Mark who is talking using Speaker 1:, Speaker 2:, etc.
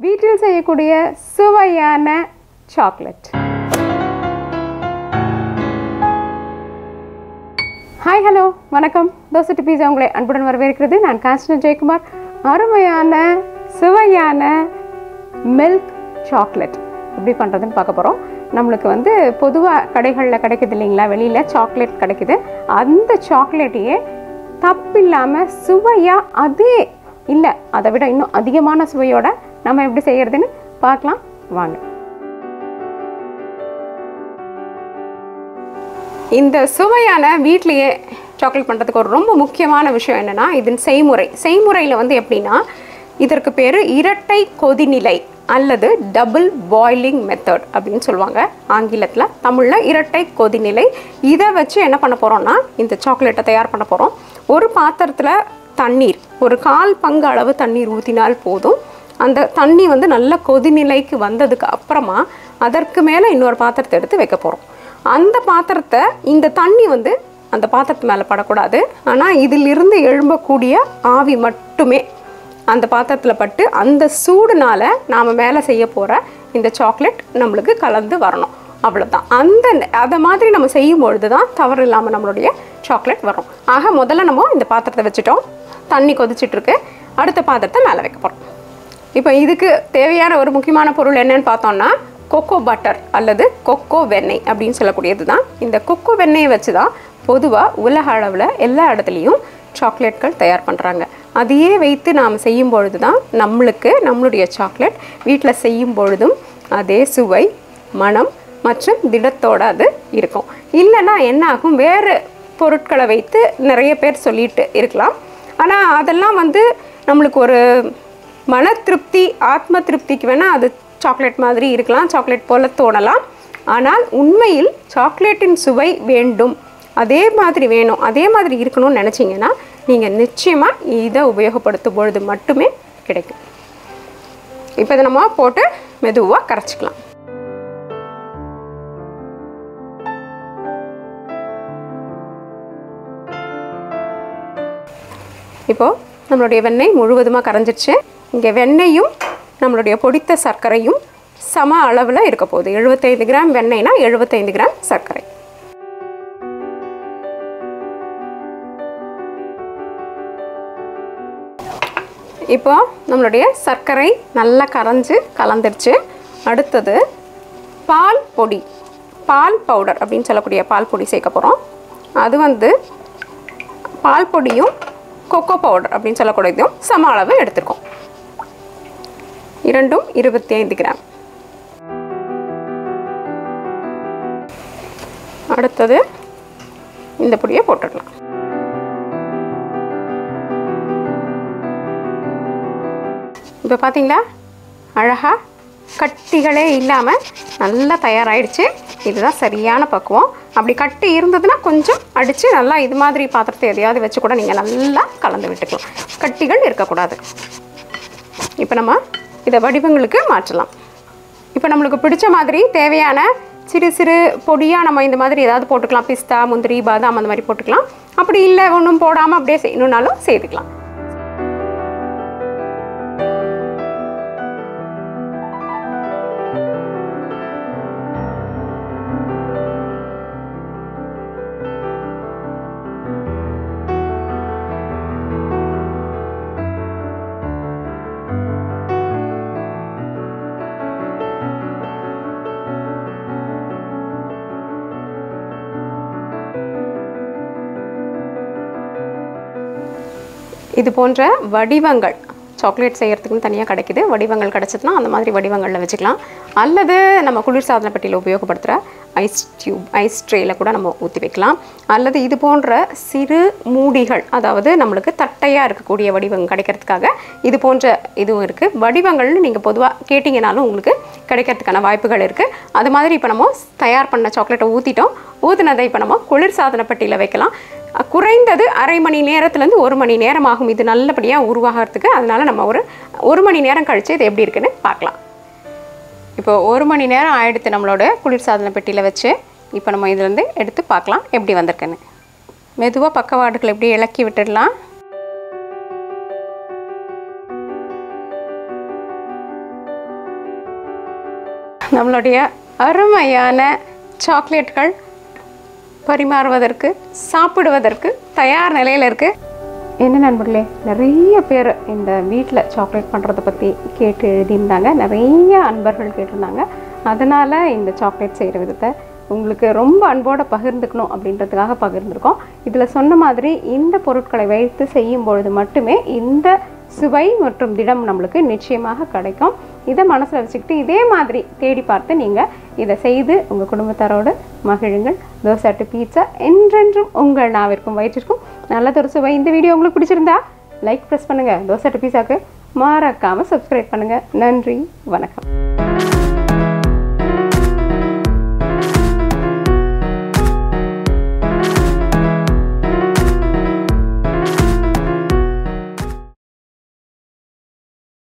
Speaker 1: வீட்டில் செய்யக்கூடிய சுவையான சாக்லேட். ஹாய், ஹலோ, வணக்கம். தோசை டு பீஸா உங்களை அன்புடன் வரவேற்கிறது. நான் கான்ஸ்டன்ட் ஜெயக்குமார். அருமையான சுவையான மில்க் சாக்லேட் எப்படி பண்ணுறதுன்னு பார்க்க போகிறோம். நம்மளுக்கு பொதுவாக கடைகளில் கிடைக்குது இல்லைங்களா, வெளியில் சாக்லேட் கிடைக்குது. அந்த சாக்லேட்டையே தப்பில்லாமல் சுவையாக அதே இல்லை அதை விட இன்னும் அதிகமான சுவையோட நம்ம எப்படி செய்கிறதுன்னு பார்க்கலாம் வாங்க. இந்த சுவையான வீட்லேயே சாக்லேட் பண்ணுறதுக்கு ஒரு ரொம்ப முக்கியமான விஷயம் என்னென்னா, இதன் செய்முறையில் எப்படின்னா, இதற்கு பேர் இரட்டை கொதிநிலை அல்லது டபுள் பாயிலிங் மெத்தட் அப்படின்னு சொல்லுவாங்க ஆங்கிலத்தில். தமிழில் இரட்டை கொதிநிலை. இதை வச்சு என்ன பண்ண போகிறோம்னா, இந்த சாக்லேட்டை தயார் பண்ண போகிறோம். ஒரு பாத்திரத்தில் தண்ணீர், ஒரு 1/4 பங்கு அளவு தண்ணீர் ஊற்றினால் போதும். அந்த தண்ணி நல்ல கொதிநிலைக்கு வந்ததுக்கு அப்புறமா அதற்கு மேலே இன்னொரு பாத்திரத்தை எடுத்து வைக்க போகிறோம். அந்த பாத்திரத்தை, இந்த தண்ணி அந்த பாத்திரத்து மேலே படக்கூடாது. ஆனால் இதிலிருந்து எழும்பக்கூடிய ஆவி மட்டுமே அந்த பாத்திரத்தில் பட்டு அந்த சூடுனால் நாம் மேலே செய்ய போகிற இந்த சாக்லேட் நம்மளுக்கு கலந்து வரணும். அவ்வளோதான். அதை மாதிரி நம்ம செய்யும் பொழுது தான் தவறு இல்லாமல் நம்மளுடைய சாக்லேட் வரும். ஆக முதல்ல நம்ம இந்த பாத்திரத்தை வச்சுட்டோம், தண்ணி கொதிச்சிட்ருக்கு. அடுத்த பாத்திரத்தை மேலே வைக்க போகிறோம். இப்போ இதுக்கு தேவையான ஒரு முக்கியமான பொருள் என்னன்னு பார்த்தோம்னா, கொக்கோ பட்டர் அல்லது கொக்கோ வெண்ணெய் அப்படின்னு சொல்லக்கூடியது தான். இந்த கொக்கோ வெண்ணெயை வச்சு தான் பொதுவாக உலக அளவில் எல்லா இடத்துலையும் சாக்லேட்கள் தயார் பண்ணுறாங்க. அதையே வைத்து நாம் செய்யும் பொழுது தான் நம்மளுடைய சாக்லேட் வீட்டில் செய்யும் பொழுதும் அதே சுவை, மனம் மற்றும் திடத்தோடு அது இருக்கும். இல்லைன்னா என்ன ஆகும், வேறு பொருட்களை வைத்து நிறைய பேர் சொல்லிட்டு இருக்கலாம். ஆனால் அதெல்லாம் நம்மளுக்கு ஒரு மன திருப்தி, ஆத்ம திருப்திக்கு வேணால் அது சாக்லேட் மாதிரி இருக்கலாம், சாக்லேட் போல் தோணலாம். ஆனால் உண்மையில் சாக்லேட்டின் சுவை வேண்டும், அதே மாதிரி வேணும், அதே மாதிரி இருக்கணும்னு நினச்சிங்கன்னா நீங்கள் நிச்சயமாக இதை உபயோகப்படுத்தும் பொழுது மட்டுமே கிடைக்கும். இப்போ இதை நம்ம போட்டு மெதுவாக கரைச்சிக்கலாம். இப்போது நம்மளுடைய வெண்ணெய் முழுவதுமாக கரைஞ்சிருச்சு. இங்கே வெண்ணெயும் நம்மளுடைய பொடித்த சர்க்கரையும் சம அளவில் இருக்க போகுது. 75 கிராம் வெண்ணெய்னா 75 கிராம் சர்க்கரை. இப்போ நம்மளுடைய சர்க்கரை நல்லா கலந்துருச்சு. அடுத்தது பால் பொடி, பால் பவுடர் அப்படின்னு சொல்லக்கூடிய பால் பொடி சேர்க்க போகிறோம். அது பால் பொடியும் கொக்கோ பவுடர் அப்படின்னு சொல்லக்கூடியதும் சம அளவு எடுத்துருக்கோம். இரண்டும் 25 கிராம். அடுத்தது இந்த பொடியை போட்டுடலாம். இப்போ பார்த்தீங்களா, அழகாக கட்டிகளே இல்லாமல் நல்லா தயாராகிடுச்சு. இதுதான் சரியான பக்குவம். அப்படி கட்டி இருந்ததுன்னா கொஞ்சம் அடித்து நல்லா இது மாதிரி பாத்திரத்தை எதையாவது வச்சு கூட நீங்கள் நல்லா கலந்து விட்டுக்கலாம். கட்டிகள் இருக்கக்கூடாது. இப்போ நம்ம இதை வடிவங்களுக்கு மாற்றலாம். இப்போ நம்மளுக்கு பிடிச்ச மாதிரி தேவையான சிறு சிறு பொடியாக நம்ம இந்த மாதிரி ஏதாவது போட்டுக்கலாம். பிஸ்தா, முந்திரி, பாதாம் அந்த மாதிரி போட்டுக்கலாம். அப்படி இல்லை ஒன்றும் போடாமல் அப்படியே செய்யணுன்னாலும் செய்துக்கலாம். இது போன்ற வடிவங்கள் சாக்லேட் செய்கிறதுக்குன்னு தனியாக கிடைக்குது. வடிவங்கள் கிடச்சதுன்னா அந்த மாதிரி வடிவங்களில் வச்சுக்கலாம். அல்லது நம்ம குளிர்சாதன பெட்டியில் உபயோகப்படுத்துகிற ஐஸ் ட்ரேயில் கூட நம்ம ஊற்றி வைக்கலாம். அல்லது இது போன்ற சிறு மூடிகள், அதாவது நம்மளுக்கு தட்டையாக இருக்கக்கூடிய வடிவங்கள் கிடைக்கிறதுக்காக இது போன்ற இதுவும் இருக்குது. வடிவங்கள்னு நீங்கள் பொதுவாக கேட்டிங்கனாலும் உங்களுக்கு கிடைக்கிறதுக்கான வாய்ப்புகள் இருக்குது. அது மாதிரி இப்போ நம்ம தயார் பண்ண சாக்லேட்டை ஊற்றினதை இப்போ நம்ம குளிர்சாதன பெட்டியில் வைக்கலாம். குறைந்தது அரை மணி நேரத்துலேருந்து 1 மணி நேரம் ஆகும் இது நல்லபடியாக உருவாகிறதுக்கு. அதனால் நம்ம ஒரு மணி நேரம் கழித்து இது எப்படி இருக்குன்னு பார்க்கலாம். இப்போ 1 மணி நேரம் ஆகிடுத்து நம்மளோட குளிர்சாதன பெட்டியில் வச்சு. இப்போ நம்ம இதுலேருந்து எடுத்து பார்க்கலாம் எப்படி வந்திருக்குன்னு. மெதுவாக பக்கவாடுகளை எப்படி இலக்கி விட்டுடலாம். நம்மளுடைய அருமையான சாக்லேட்கள் பரிமாறுவதற்கு சாப்பிடுவதற்கு தயார் நிலையில் இருக்குது. என்ன நண்பர்களே, நிறைய பேர் இந்த வீட்டில் சாக்லேட் பண்ணுறதை பற்றி கேட்டு எழுதியிருந்தாங்க. நிறைய அன்பர்கள் கேட்டிருந்தாங்க. அதனால் இந்த சாக்லேட் செய்கிற விதத்தை உங்களுக்கு ரொம்ப அன்போடு பகிர்ந்துக்கணும் அப்படின்றதுக்காக பகிர்ந்துருக்கோம். இதில் சொன்ன மாதிரி இந்த பொருட்களை வைத்து செய்யும் பொழுது மட்டுமே இந்த சுவை மற்றும் திடம் நம்மளுக்கு நிச்சயமாக கிடைக்கும். இதை மனசில் வச்சுக்கிட்டு இதே மாதிரி தேடி பார்த்து நீங்கள் இதை செய்து உங்கள் குடும்பத்தாரோடு மகிழுங்கள். தோசை டு பீட்சா என்றென்றும் உங்கள் நாவிற்கும் வயிற்றிற்கும் நல்லதொரு சுவை. இந்த வீடியோ உங்களுக்கு பிடிச்சிருந்தா லைக் ப்ரெஸ் பண்ணுங்கள். தோசை டு பீட்சாக்கு மறக்காமல் சப்ஸ்கிரைப் பண்ணுங்கள். நன்றி, வணக்கம்.